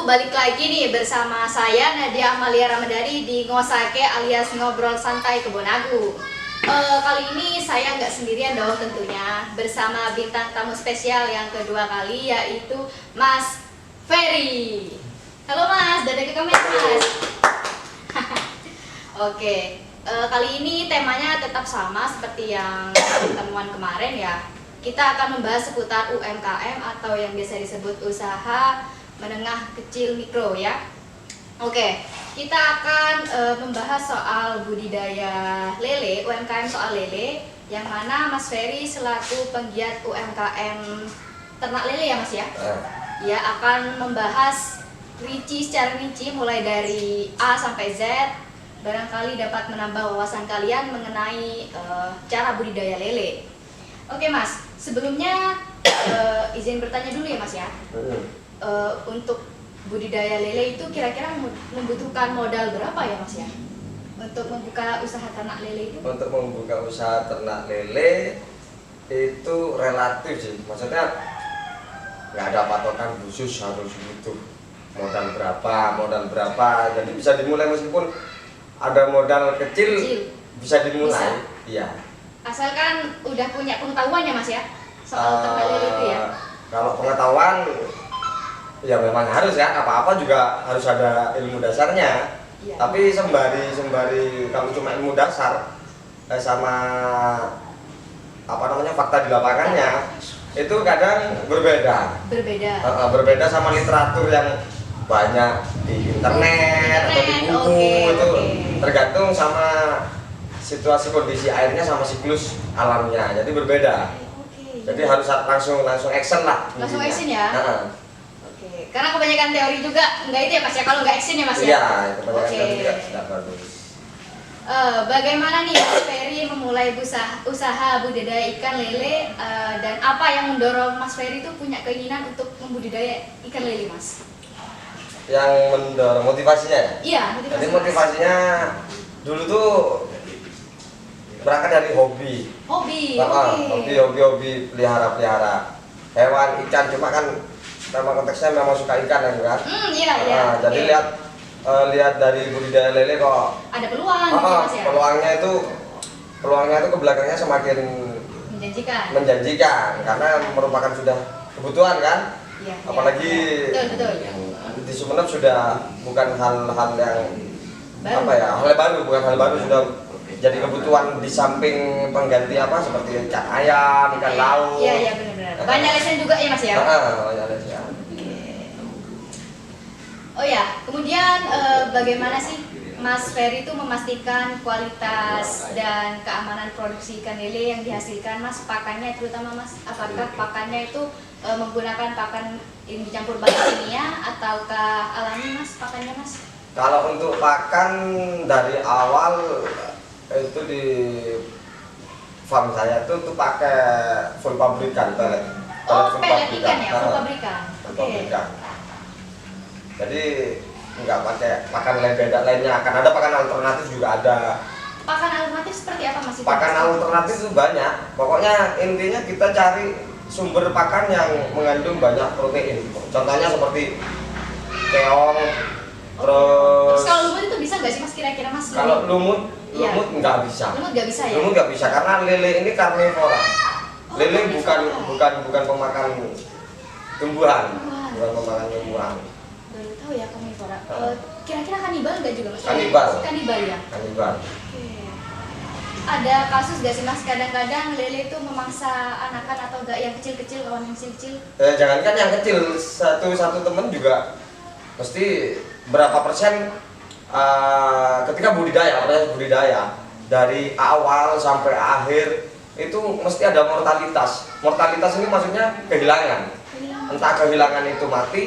balik lagi nih bersama saya Nadia Amalia Ramadhani di Ngosake alias Ngobrol Santai Kebon Agung. Kali ini saya nggak sendirian dong tentunya, bersama bintang tamu spesial yang kedua kali yaitu Mas Ferry. Halo Mas, dadah ke kamera Mas. Oke, kali ini temanya tetap sama seperti yang pertemuan kemarin ya. Kita akan membahas seputar UMKM atau yang biasa disebut usaha menengah kecil mikro ya. Oke, kita akan membahas soal budidaya lele, UMKM soal lele, yang mana Mas Ferry selaku penggiat UMKM ternak lele ya Mas ya. Ya akan membahas secara rinci mulai dari A sampai Z. Barangkali dapat menambah wawasan kalian mengenai cara budidaya lele. Oke Mas, sebelumnya izin bertanya dulu ya Mas ya. Untuk budidaya lele itu kira-kira membutuhkan modal berapa ya Mas ya? Untuk membuka usaha ternak lele itu? Untuk membuka usaha ternak lele itu relatif sih. Maksudnya nggak ada patokan khusus harus butuh modal berapa. Jadi bisa dimulai meskipun ada modal kecil. Bisa dimulai. Iya. Asalkan udah punya pengetahuan ya Mas ya soal ternak lele itu ya. Kalau pengetahuan ya memang harus ya, apa-apa juga harus ada ilmu dasarnya. Ya. Tapi sembari kalau cuma ilmu dasar sama fakta di lapangannya itu kadang berbeda. Berbeda sama literatur yang banyak di internet atau di buku. Itu tergantung sama situasi kondisi airnya sama siklus alamnya, jadi berbeda. Jadi harus langsung action lah. Langsung action ya. Oke. Karena kebanyakan teori juga enggak itu ya Mas ya, kalau enggak action ya Mas ya. Iya, kebanyakan teori juga tidak bagus. Bagaimana nih Mas Ferry memulai usaha budidaya ikan lele dan apa yang mendorong Mas Ferry itu punya keinginan untuk membudidaya ikan lele Mas? Yang mendorong motivasinya ya? Iya, Jadi motivasinya dulu tuh berangkat dari hobi pelihara hewan ikan, cuma kan nama konteksnya memang suka ikan ya kan. Jadi lihat dari budidaya lele kok ada peluang gitu Mas ya. Peluangnya itu ke belakangnya semakin menjanjikan karena merupakan sudah kebutuhan kan. Apalagi betul. Di Sumeneb sudah bukan hal yang bukan hal baru, sudah jadi kebutuhan di samping pengganti seperti ikan ayam, ikan laut. Iya benar. Banyak lesen juga ya Mas ya. Banyak lesen. Oh ya, kemudian bagaimana sih Mas Ferry itu memastikan kualitas dan keamanan produksi ikan lele yang dihasilkan Mas? Pakannya terutama Mas, apakah pakannya itu menggunakan pakan yang dicampur bahan kimia ataukah alami Mas pakannya Mas? Kalau untuk pakan dari awal itu di farm saya tuh pakai full pabrikan pellet ikan ya, full pabrikan. Jadi nggak pakai pakan beda lainnya, akan ada pakan alternatif juga ada. Pakan alternatif seperti apa Mas? Pakan alternatif itu banyak. Pokoknya intinya kita cari sumber pakan yang mengandung banyak protein. Contohnya seperti keong. Terus kalau lumut itu bisa nggak sih Mas kira-kira Mas? Kalau lumut nggak bisa. Lumut nggak bisa ya? Lumut nggak bisa karena lele ini karnivora. Lele bukan pemakan tumbuhan. Bukan pemakan tumbuhan. Baru tahu ya karnivora. Kira-kira kanibal nggak juga Mas? Kanibal ya. Kanibal. Ada kasus nggak sih Mas kadang-kadang lele itu memangsa anakan atau enggak yang kecil-kecil, kawan yang kecil-kecil? Jangankan yang kecil, satu teman juga mesti berapa persen ketika budidaya dari awal sampai akhir itu mesti ada mortalitas. Mortalitas ini maksudnya kehilangan. Entah kehilangan itu mati,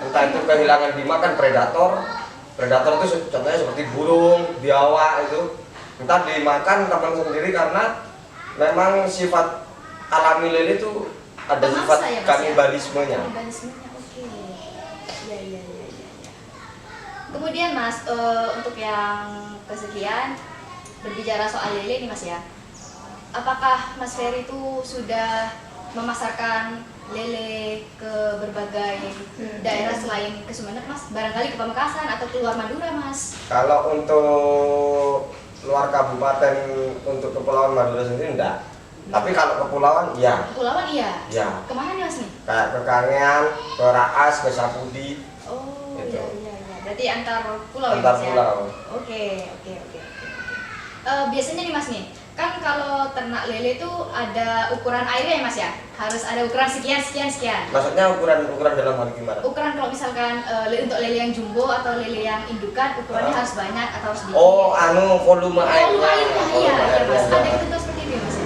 entah itu kehilangan dimakan predator. Predator itu contohnya seperti burung, biawak itu. Entah dimakan teman sendiri karena memang sifat alami lele itu ada sifat kanibalismenya. Iya. Kemudian Mas, untuk yang kesekian berbicara soal lele nih Mas ya, apakah Mas Ferry itu sudah memasarkan lele ke berbagai daerah selain ke Sumeneb Mas? Barangkali ke Pamekasan atau keluar Madura Mas? Kalau untuk luar kabupaten, untuk kepulauan Madura sendiri enggak. Tapi kalau kepulauan iya. Kepulauan iya? Iya. Kemana nih Mas nih? Kayak ke Kangean, ke Raas, ke Sapudi. Oh Gitu. iya. Berarti antar pulau ya Antar Mas ya? pulau. Oke. Biasanya nih Mas nih, kan kalau ternak lele itu ada ukuran airnya ya Mas ya? Harus ada ukuran sekian. Maksudnya ukuran dalam hal gimana? Ukuran kalau misalkan untuk lele yang jumbo atau lele yang indukan ukurannya harus banyak atau sedikit? Oh, volume airnya. Volume airnya, iya Mas. Iya. Ada ketentuan seperti itu ya Mas ya?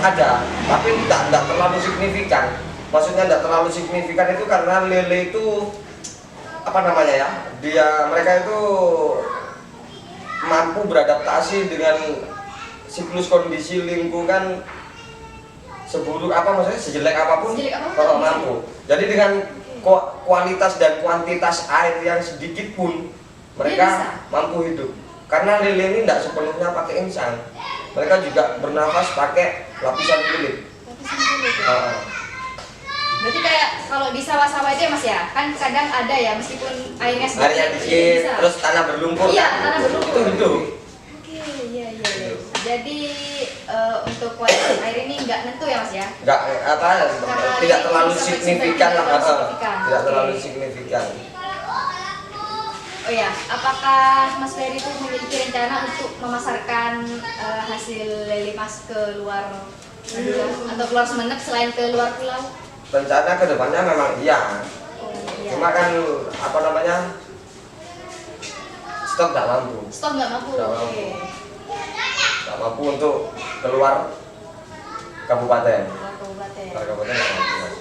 Ada, tapi tidak terlalu signifikan. Maksudnya tidak terlalu signifikan itu karena lele itu apa namanya ya? Mereka itu mampu beradaptasi dengan siklus kondisi lingkungan seburuk apa, maksudnya sejelek apapun, kalau mampu. Jadi dengan kualitas dan kuantitas air yang sedikit pun mereka mampu hidup. Karena lele ini tidak sepenuhnya pakai insang. Mereka juga bernafas pakai lapisan kulit. Lapisan kulit ya? Berarti kayak kalau di sawah-sawah itu ya Mas ya, kan kadang ada ya meskipun airnya dikit, terus tanah berlumpur. Iya, tanah berlumpur. Itu hidup. Oke, iya. Jadi untuk kualitas air ini nggak nentu ya Mas ya? Nggak tidak terlalu signifikan lah. Tidak terlalu signifikan. Oh ya, apakah Mas Ferry itu memiliki rencana untuk memasarkan hasil lele Mas ke luar Madura atau keluar Sumeneb selain ke luar pulau? Rencana kedepannya memang iya. Oh, iya. Cuma kan apa namanya, stok nggak mampu. Stok nggak mampu. Oke. Nggak mampu untuk keluar kabupaten. Keluar kabupaten. Keluar kabupaten nggak mampu, Mas.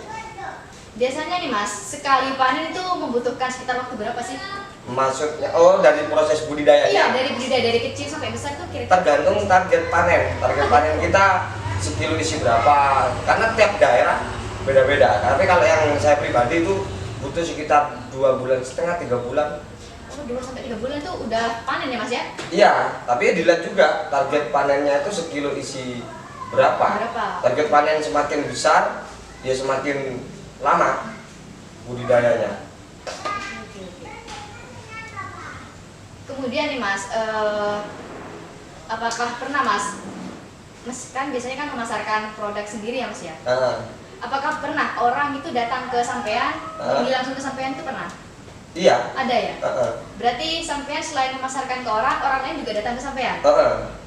Biasanya nih Mas, sekali panen itu membutuhkan sekitar waktu berapa sih? Maksudnya, dari proses budidayanya? Iya, dari budidaya dari kecil sampai besar tuh kira-kira. Tergantung target panen. Target panen kita sekilo isi berapa? Karena tiap daerah beda-beda. Tapi kalau yang saya pribadi itu butuh sekitar 2,5 bulan, 3 bulan. Oh, 2 sampai 3 bulan tuh udah panen ya Mas ya? Iya, tapi dilihat juga target panennya itu sekilo isi berapa. Target panen semakin besar, dia semakin lama budidayanya. Oke. Kemudian nih Mas, apakah pernah Mas kan biasanya kan memasarkan produk sendiri ya Mas ya? Apakah pernah orang itu datang ke sampean, beli langsung ke sampean itu pernah? Iya. Ada ya? Berarti sampean selain memasarkan ke orang lain juga datang ke sampean?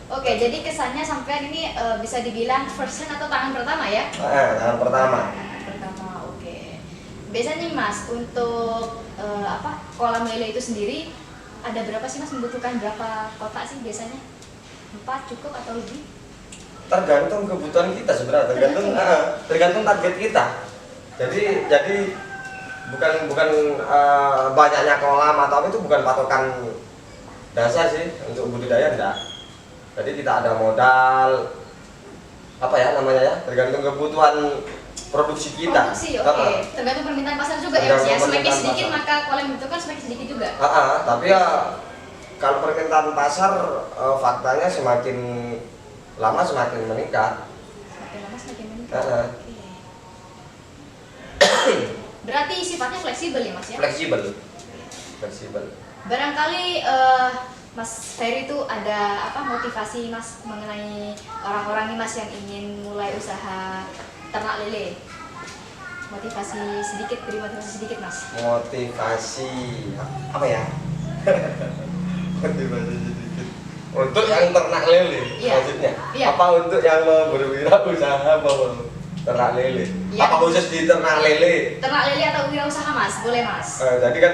Oke, jadi kesannya sampean ini bisa dibilang first hand atau tangan pertama ya? Tangan pertama. Oke. Biasanya Mas untuk kolam lele itu sendiri ada berapa sih Mas, membutuhkan berapa kotak sih biasanya? 4 cukup atau lebih? Tergantung kebutuhan kita sebenarnya, tergantung target kita. Jadi bukan banyaknya kolam atau apa, itu bukan patokan dasar sih untuk budidaya, enggak. Jadi kita ada modal tergantung kebutuhan produksi kita. Oke. Tergantung permintaan pasar juga ya Mas ya. Semakin sedikit maka kolam yang dibutuhkan semakin sedikit juga. Tapi ya kalau permintaan pasar faktanya semakin lama semakin meningkat. Semakin lama semakin meningkat. Berarti sifatnya fleksibel ya Mas ya? Fleksibel. Barangkali Mas Ferry itu ada motivasi Mas mengenai orang-orang nih Mas yang ingin mulai usaha ternak lele? Motivasi sedikit Mas. Motivasi apa ya? Motivasi sedikit. Untuk yang ternak lele, maksudnya? Iya. Apa untuk yang mau berwirausaha ternak lele? Iya. Apa khusus di ternak lele? Ternak lele atau wirausaha Mas? Boleh Mas. Jadi kan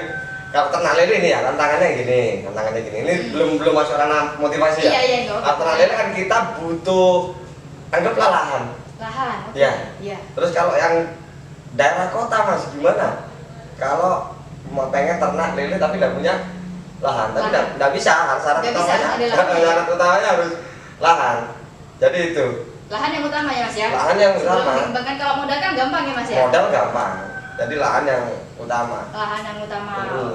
kalau ternak lele ini ya tantangannya gini. Ini belum masuk ranah motivasi ya. Iya. Kalau ternak lele kan kita butuh, anggaplah lahan. Oke. Iya. Terus kalau yang daerah kota Mas gimana? Kalau mau pengen ternak lele tapi tidak punya lahan, tapi tidak bisa. Syarat utamanya harus lahan. Jadi itu. Lahan yang utama ya Mas ya? Lahan yang utama. Bahkan kalau modal kan gampang ya Mas ya? Modal gampang. Jadi lahan yang utama.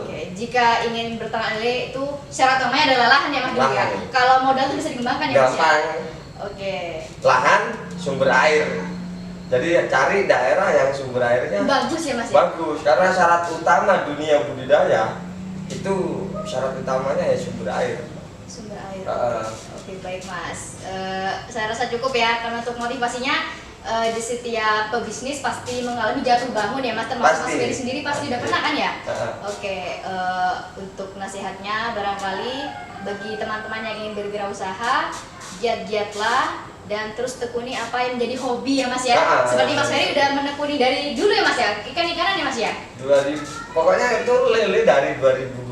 Oke. Jika ingin berternak lele itu syarat utamanya adalah lahan ya Mas dulu ya? Kalau modal itu bisa dikembangkan ya Mas ya? Gampang. Oke. Lahan, sumber air. Jadi cari daerah yang sumber airnya bagus ya Mas ya? bagus, karena syarat utama dunia budidaya itu syarat utamanya ya sumber air. Sumber air. Uh, Oke, baik Mas. Saya rasa cukup ya, karena untuk motivasinya di setiap pebisnis pasti mengalami jatuh bangun ya Mas, termasuk Mas Ferry sendiri pasti udah pernah kan ya? Oke, untuk nasihatnya barangkali bagi teman-teman yang ingin berwirausaha, giat-giatlah dan terus tekuni apa yang menjadi hobi ya Mas ya. Seperti Mas Ferry udah menekuni dari dulu ya Mas ya, ikan-ikanan ya Mas ya. Pokoknya itu lele dari 2012.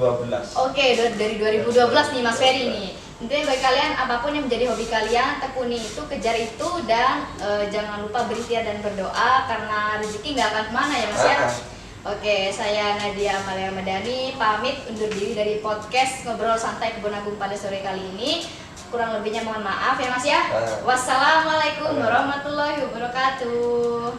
Oke, dari 2012 nih Mas Ferry nih. Intinya bagi kalian apapun yang menjadi hobi kalian, tekuni itu, kejar itu, dan jangan lupa berikhtiar dan berdoa karena rezeki nggak akan kemana ya Mas ya. Oke, saya Nadia Amalia Madani pamit undur diri dari podcast Ngobrol Santai Kebun Agung pada sore kali ini. Kurang lebihnya mohon maaf ya Mas ya. Wassalamualaikum warahmatullahi wabarakatuh.